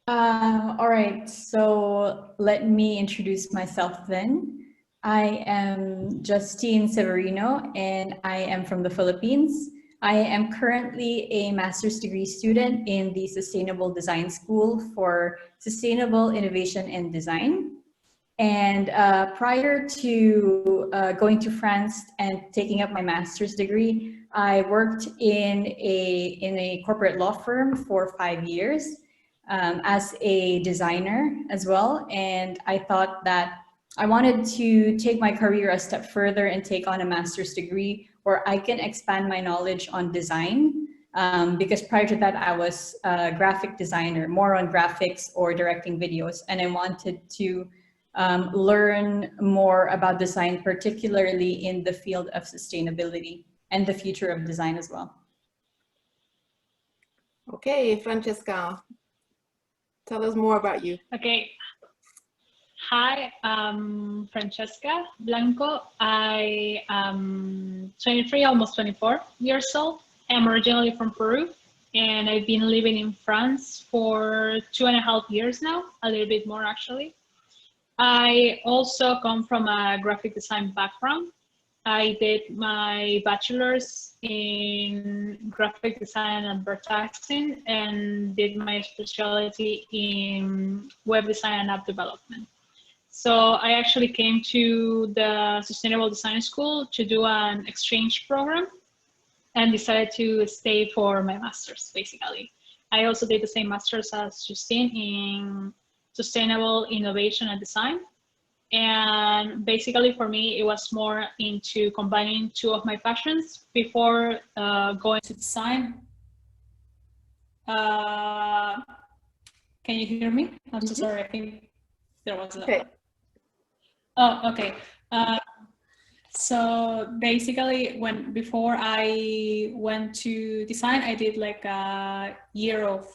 All right, so let me introduce myself then. I am Justine Severino and I am from the Philippines. I am currently a master's degree student in the Sustainable Design School for Sustainable Innovation and Design. And prior to going to France and taking up my master's degree, I worked in a corporate law firm for 5 years as a designer as well. And I thought that I wanted to take my career a step further and take on a master's degree where I can expand my knowledge on design. Because prior to that, I was a graphic designer, more on graphics or directing videos. And I wanted to learn more about design, particularly in the field of sustainability and the future of design as well. Okay, Francesca, tell us more about you. Okay. Hi, I'm Francesca Blanco. I am 23, almost 24 years old. I'm originally from Peru, and I've been living in France for 2.5 years now, a little bit more actually. I also come from a graphic design background. I did my bachelor's in graphic design and advertising and did my specialty in web design and app development. So I actually came to the Sustainable Design School to do an exchange program and decided to stay for my master's, basically. I also did the same master's as Justine in Sustainable Innovation and Design. And basically for me, it was more into combining two of my passions before going to design. Can you hear me? I'm so sorry, I think there was a... Okay. Oh, okay. So basically, before I went to design, I did like a year of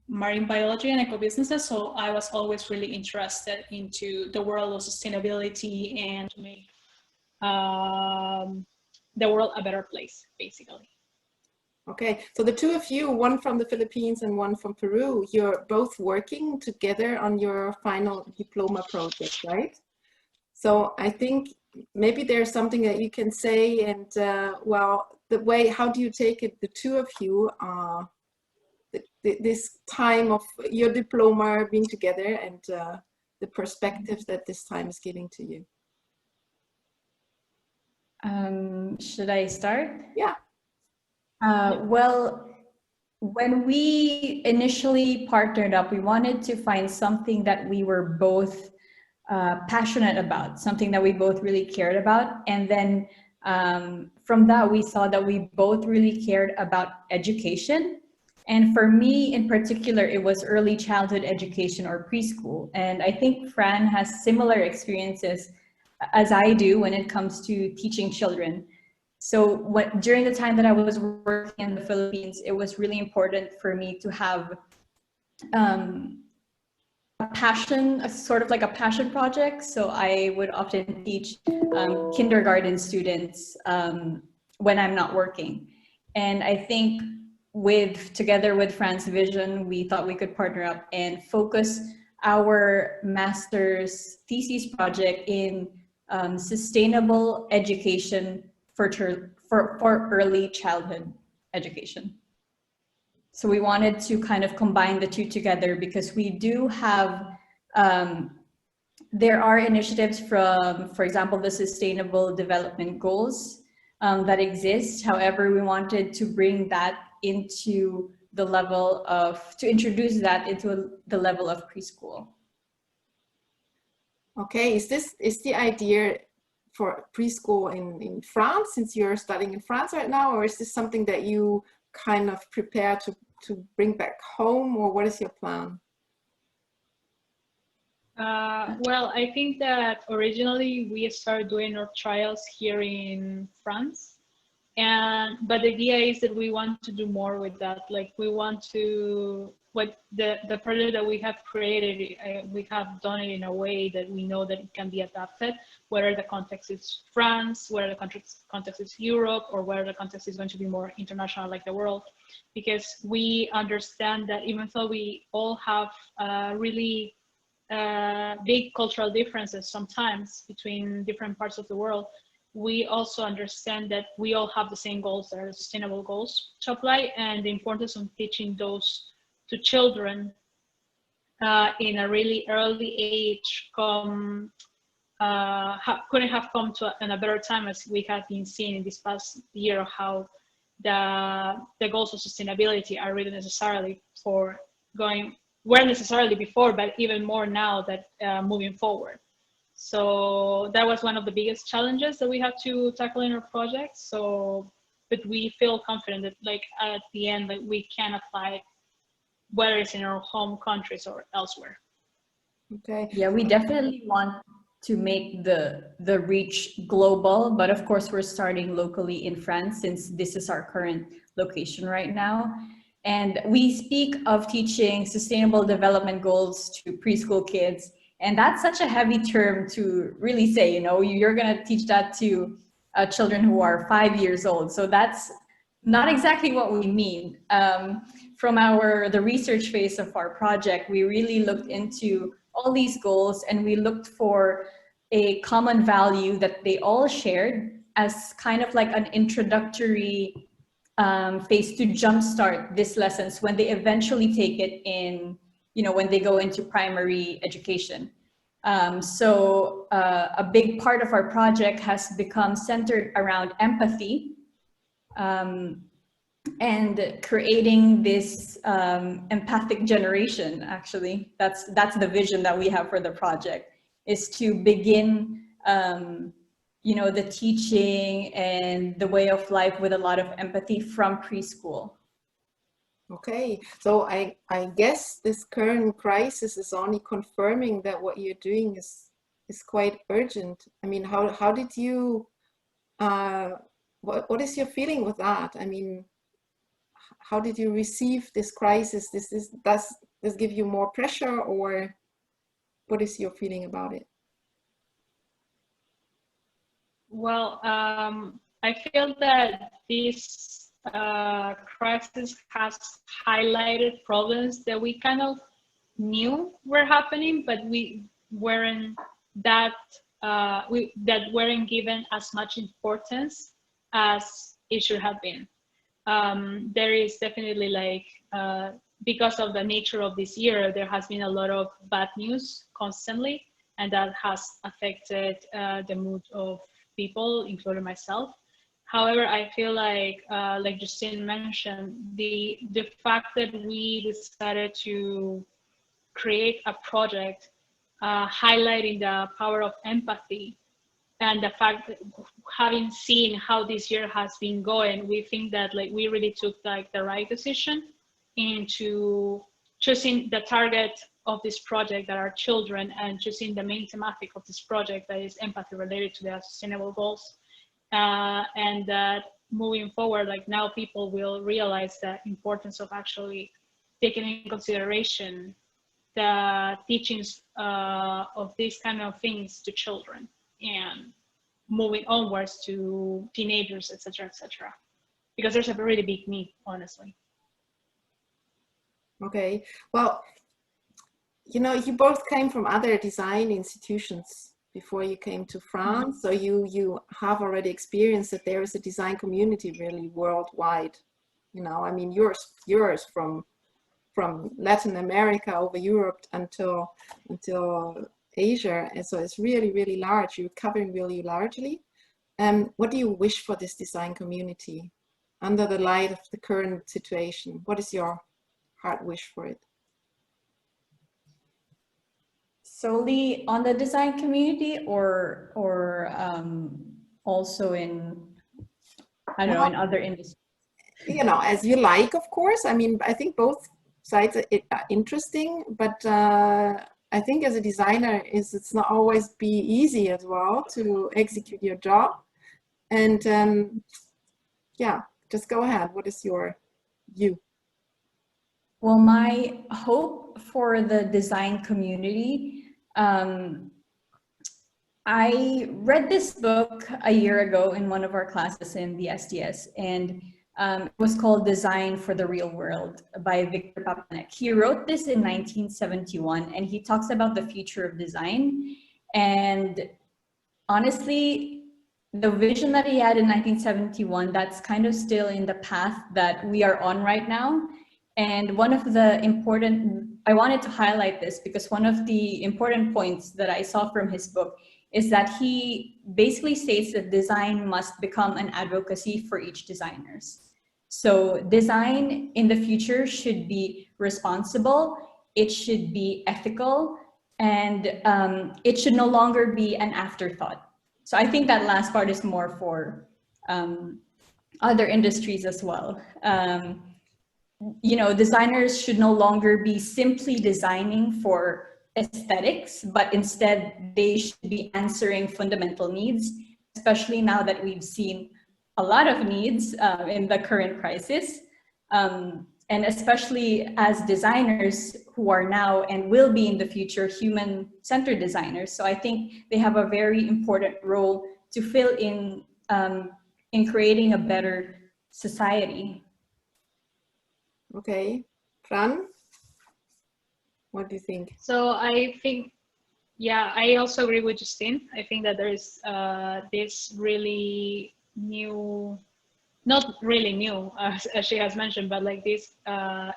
marine biology and eco-businesses. So I was always really interested into the world of sustainability and to make the world a better place, basically. Okay, so the two of you, one from the Philippines and one from Peru, you're both working together on your final diploma project, right? So I think maybe there's something that you can say, and well, the way, how do you take it, the two of you, this time of your diploma being together and the perspectives that this time is giving to you? Should I start? Yeah. Well, when we initially partnered up, we wanted to find something that we were both passionate about, something that we both really cared about. And then from that, we saw that we both really cared about education. And for me in particular, it was early childhood education or preschool. And I think Fran has similar experiences as I do when it comes to teaching children. So during the time that I was working in the Philippines, it was really important for me to have a passion, sort of like a passion project. So I would often teach kindergarten students when I'm not working. And I think together with Fran's vision, we thought we could partner up and focus our master's thesis project in sustainable education for early childhood education. So we wanted to kind of combine the two together because we do have, there are initiatives from, for example, the Sustainable Development Goals that exist. However, we wanted to bring that into the level of, to introduce that into the level of preschool. Okay, is the idea for preschool in France, since you're studying in France right now, or is this something that you kind of prepare to bring back home, or what is your plan? Well, I think that originally we started doing our trials here in France, but the idea is that we want to do more with that. Like we want to what the project that we have created, we have done it in a way that we know that it can be adapted, whether the context is France, whether the context is Europe, or whether the context is going to be more international like the world, because we understand that even though we all have really big cultural differences sometimes between different parts of the world, we also understand that we all have the same goals, that are sustainable goals to apply, and the importance of teaching those to children in a really early age couldn't have come to in a better time, as we have been seeing in this past year, how the goals of sustainability are really necessarily for going, were necessarily before, but even more now that moving forward. So that was one of the biggest challenges that we had to tackle in our project. So, but we feel confident that like at the end, like we can apply it, whether it's in our home countries or elsewhere. Okay. Yeah, we definitely want to make the reach global, but of course we're starting locally in France, since this is our current location right now. And we speak of teaching sustainable development goals to preschool kids, and that's such a heavy term to really say, you know, you're going to teach that to children who are 5 years old. So that's not exactly what we mean. From the research phase of our project, we really looked into all these goals, and we looked for a common value that they all shared as kind of like an introductory phase to jumpstart these lessons when they eventually take it in, you know, when they go into primary education. So a big part of our project has become centered around empathy, and creating this empathic generation. Actually, that's the vision that we have for the project, is to begin you know, the teaching and the way of life with a lot of empathy from preschool. Okay, so I guess this current crisis is only confirming that what you're doing is quite urgent. I mean, how did you what is your feeling with that? I mean, how did you receive this crisis? Does this give you more pressure, or what is your feeling about it? Well, I feel that this crisis has highlighted problems that we kind of knew were happening, but we weren't that weren't given as much importance as it should have been. There is definitely like because of the nature of this year, there has been a lot of bad news constantly, and that has affected the mood of people, including myself. However, I feel like Justine mentioned, the fact that we decided to create a project highlighting the power of empathy, and the fact that having seen how this year has been going, we think that like we really took like the right decision into choosing the target of this project that are children, and choosing the main thematic of this project, that is empathy related to the sustainable goals. And that moving forward, like now people will realize the importance of actually taking in consideration the teachings of these kind of things to children, and moving onwards to teenagers, etc., etc. Because there's a really big need, honestly. Okay, well, you know, you both came from other design institutions before you came to France, so you have already experienced that there is a design community really worldwide. You know, I mean, yours from Latin America over Europe until Asia, and so it's really large. You're covering really largely. What do you wish for this design community under the light of the current situation? What is your heart wish for it? Solely on the design community, or also in, I don't know, in other industries? You know, as you like, of course. I mean, I think both sides are interesting, but I think as a designer, it's not always be easy as well to execute your job. And yeah, just go ahead. What is your view? Well, my hope for the design community, I read this book a year ago in one of our classes in the SDS, and it was called Design for the Real World by Victor Papanek. He wrote this in 1971, and he talks about the future of design. And honestly, the vision that he had in 1971, that's kind of still in the path that we are on right now. And one of the important, I wanted to highlight this because one of the important points that I saw from his book is that he basically states that design must become an advocacy for each designers. So design in the future should be responsible, it should be ethical, and it should no longer be an afterthought. So I think that last part is more for other industries as well. You know, designers should no longer be simply designing for aesthetics, but instead they should be answering fundamental needs, especially now that we've seen a lot of needs in the current crisis. And especially as designers who are now and will be in the future human-centered designers. So I think they have a very important role to fill in creating a better society. Okay, Fran, what do you think? So I think, yeah, I also agree with Justine. I think that there is this really new, not really new, as she has mentioned, but like this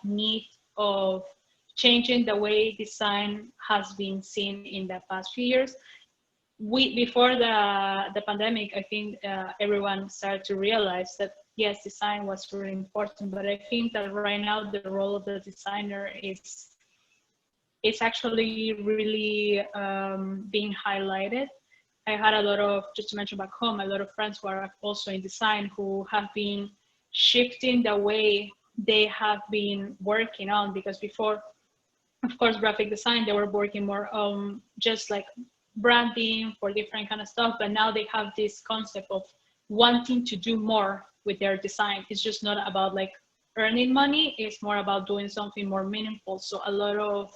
need of changing the way design has been seen in the past few years. Before the pandemic, I think everyone started to realize that yes, design was really important, but I think that right now the role of the designer is actually really being highlighted. I had a lot of, just to mention back home, a lot of friends who are also in design who have been shifting the way they have been working on, because before, of course, graphic design, they were working more on just like branding for different kind of stuff, but now they have this concept of wanting to do more with their design. It's just not about like earning money, it's more about doing something more meaningful. So a lot of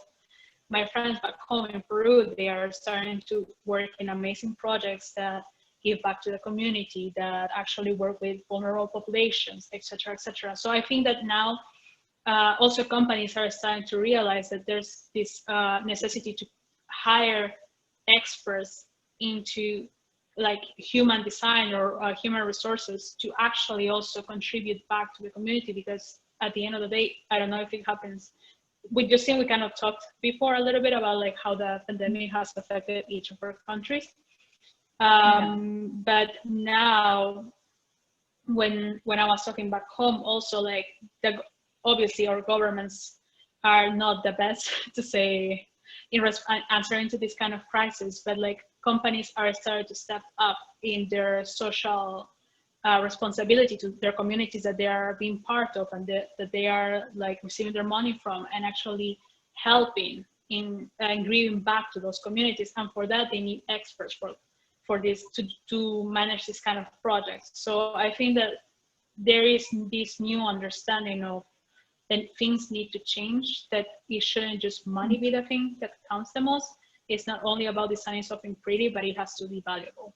my friends back home in Peru, they are starting to work in amazing projects that give back to the community, that actually work with vulnerable populations, etc., etc. So I think that now also companies are starting to realize that there's this necessity to hire experts into like human design or human resources to actually also contribute back to the community, because at the end of the day, I don't know if it happens. With Justine, we kind of talked before a little bit about like how the pandemic has affected each of our countries. But now, when I was talking back home, also like obviously our governments are not the best to say in answering to this kind of crisis, but like companies are starting to step up in their social responsibility to their communities that they are being part of, and that they are like receiving their money from, and actually helping in and giving back to those communities. And for that, they need experts for this to manage this kind of projects. So I think that there is this new understanding of that things need to change, that it shouldn't just money be the thing that counts the most. It's not only about designing something pretty, but it has to be valuable.